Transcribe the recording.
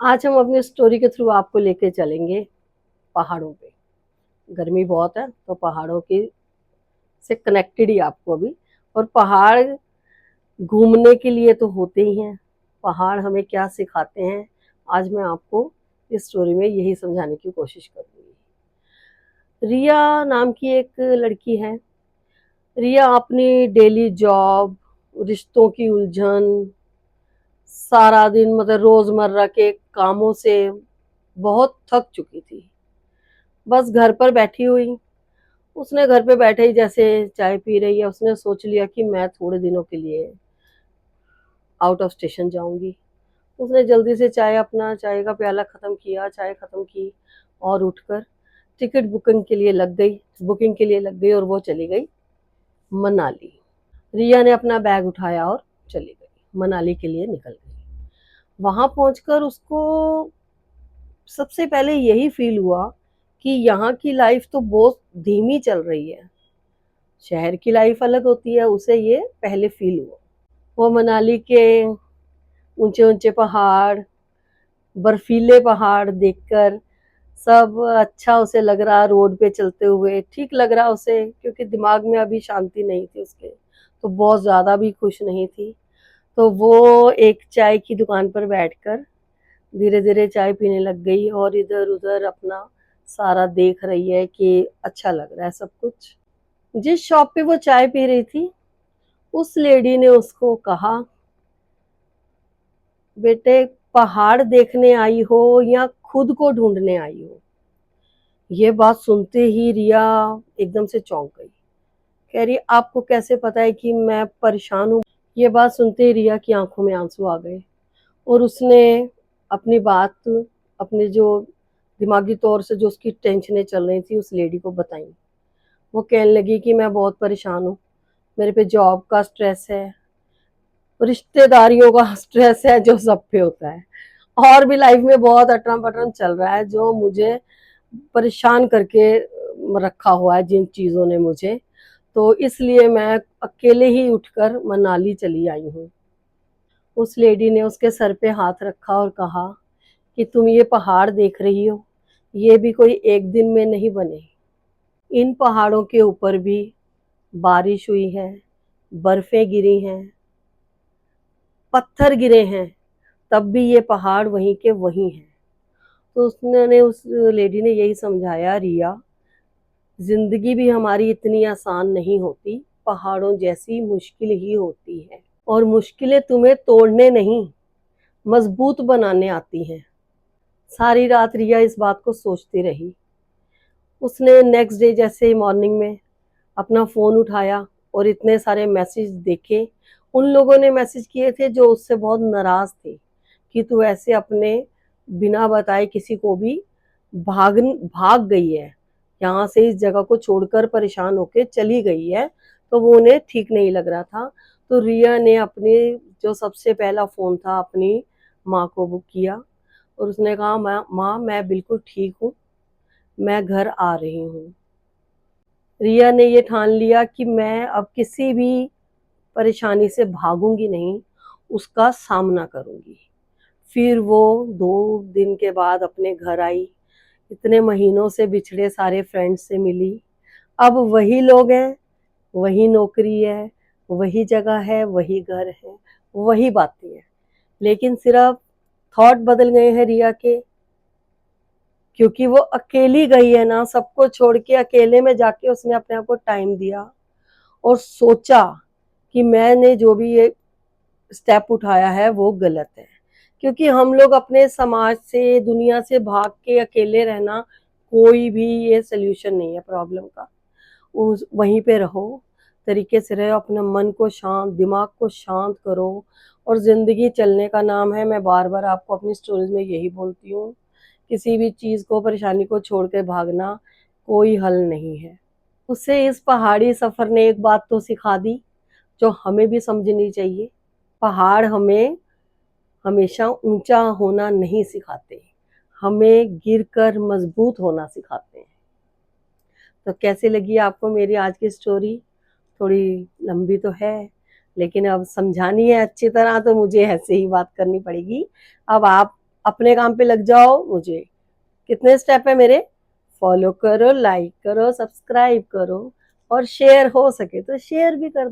आज हम अपनी स्टोरी के थ्रू आपको लेके चलेंगे पहाड़ों पे। गर्मी बहुत है तो पहाड़ों की से कनेक्टेड ही आपको अभी। और पहाड़ घूमने के लिए तो होते ही हैं। पहाड़ हमें क्या सिखाते हैं, आज मैं आपको इस स्टोरी में यही समझाने की कोशिश करूंगी। रिया नाम की एक लड़की है। रिया अपनी डेली जॉब, रिश्तों की उलझन, सारा दिन मतलब रोजमर्रा के कामों से बहुत थक चुकी थी। बस घर पर बैठी हुई, उसने घर पे बैठे ही जैसे चाय पी रही है, उसने सोच लिया कि मैं थोड़े दिनों के लिए आउट ऑफ स्टेशन जाऊंगी। उसने जल्दी से चाय का प्याला खत्म किया, चाय खत्म की और उठकर टिकट बुकिंग के लिए लग गई और वो चली गई मनाली। रिया ने अपना बैग उठाया और चली गई, मनाली के लिए निकल गई। वहां पहुंचकर उसको सबसे पहले यही फील हुआ कि यहाँ की लाइफ तो बहुत धीमी चल रही है। शहर की लाइफ अलग होती है, उसे ये पहले फील हुआ। वो मनाली के ऊंचे ऊंचे पहाड़, बर्फीले पहाड़ देखकर सब अच्छा उसे लग रहा। रोड पे चलते हुए ठीक लग रहा उसे, क्योंकि दिमाग में अभी शांति नहीं थी उसके, तो बहुत ज्यादा भी खुश नहीं थी। तो वो एक चाय की दुकान पर बैठकर धीरे धीरे चाय पीने लग गई और इधर उधर अपना सारा देख रही है कि अच्छा लग रहा है सब कुछ। जिस शॉप पे वो चाय पी रही थी, उस लेडी ने उसको कहा, बेटे पहाड़ देखने आई हो या खुद को ढूंढने आई हो? ये बात सुनते ही रिया एकदम से चौंक गई। कह रही, आपको कैसे पता है कि मैं परेशान हूँ? ये बात सुनते ही रिया की आंखों में आंसू आ गए और उसने अपनी बात, अपने जो दिमागी तौर से जो उसकी टेंशनें चल रही थी, उस लेडी को बताई। वो कहने लगी कि मैं बहुत परेशान हूँ, मेरे पे जॉब का स्ट्रेस है, रिश्तेदारियों का स्ट्रेस है जो सब पे होता है, और भी लाइफ में बहुत अटरम पटरम चल रहा है जो मुझे परेशान करके रखा हुआ है जिन चीज़ों ने मुझे। तो इसलिए मैं अकेले ही उठकर मनाली चली आई हूँ। उस लेडी ने उसके सर पे हाथ रखा और कहा कि तुम ये पहाड़ देख रही हो, ये भी कोई एक दिन में नहीं बने। इन पहाड़ों के ऊपर भी बारिश हुई है, बर्फें गिरी हैं, पत्थर गिरे हैं, तब भी ये पहाड़ वहीं के वहीं हैं। तो उसने उस लेडी ने यही समझाया, रिया जिंदगी भी हमारी इतनी आसान नहीं होती, पहाड़ों जैसी मुश्किल ही होती है, और मुश्किलें तुम्हें तोड़ने नहीं मजबूत बनाने आती हैं। सारी रात रिया इस बात को सोचती रही। उसने नेक्स्ट डे जैसे ही मॉर्निंग में अपना फ़ोन उठाया और इतने सारे मैसेज देखे। उन लोगों ने मैसेज किए थे जो उससे बहुत नाराज़ थे कि तू ऐसे अपने बिना बताए किसी को भी भाग गई है, यहाँ से इस जगह को छोड़कर परेशान होके चली गई है। तो वो उन्हें ठीक नहीं लग रहा था। तो रिया ने अपने जो सबसे पहला फ़ोन था अपनी माँ को बुक किया और उसने कहा, माँ मैं बिल्कुल ठीक हूँ, मैं घर आ रही हूँ। रिया ने ये ठान लिया कि मैं अब किसी भी परेशानी से भागूंगी नहीं, उसका सामना करूंगी। फिर वो 2 दिन के बाद अपने घर आई, इतने महीनों से बिछड़े सारे फ्रेंड्स से मिली। अब वही लोग हैं, वही नौकरी है, वही जगह है, वही घर है, वही बातें हैं, लेकिन सिर्फ थॉट बदल गए हैं रिया के। क्योंकि वो अकेली गई है ना, सबको छोड़ के अकेले में जाके उसने अपने आप को टाइम दिया और सोचा कि मैंने जो भी ये स्टेप उठाया है वो गलत है। क्योंकि हम लोग अपने समाज से, दुनिया से भाग के अकेले रहना कोई भी ये सोल्यूशन नहीं है प्रॉब्लम का। उस वहीं पे रहो, तरीके से रहो, अपने मन को शांत, दिमाग को शांत करो। और ज़िंदगी चलने का नाम है। मैं बार बार आपको अपनी स्टोरीज में यही बोलती हूँ, किसी भी चीज़ को, परेशानी को छोड़ के भागना कोई हल नहीं है। उसे इस पहाड़ी सफ़र ने एक बात तो सिखा दी जो हमें भी समझनी चाहिए। पहाड़ हमें हमेशा ऊंचा होना नहीं सिखाते, हमें गिरकर मजबूत होना सिखाते हैं। तो कैसे लगी आपको मेरी आज की स्टोरी? थोड़ी लंबी तो है, लेकिन अब समझानी है अच्छी तरह तो मुझे ऐसे ही बात करनी पड़ेगी। अब आप अपने काम पे लग जाओ। मुझे कितने स्टेप है मेरे, फॉलो करो, लाइक करो, सब्सक्राइब करो और शेयर हो सके तो शेयर भी कर दो।